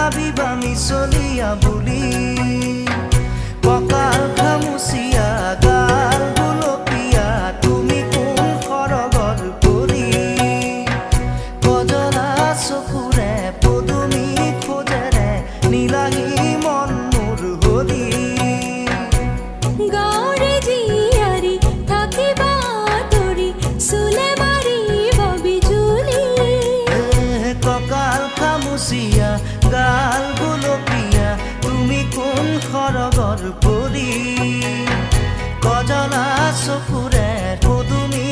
ভাবিবা মিছলিয়া বুলি কঁকাল খামুচিয়া গাল গুলপীয়া তুমি কোন সৰগৰ পৰি কজলা চকুৰে পদুমী খোজেৰে নিলাহি মন মোৰ হলি গাঁৱৰে জীয়াৰী থাকিবা তৰি চুলে মাৰিব বিজুলি কঁকাল খামুচিয়া গাল গুলপীয়া তুমি কোন সৰগৰ পৰি কজলা চকুৰে পদুমী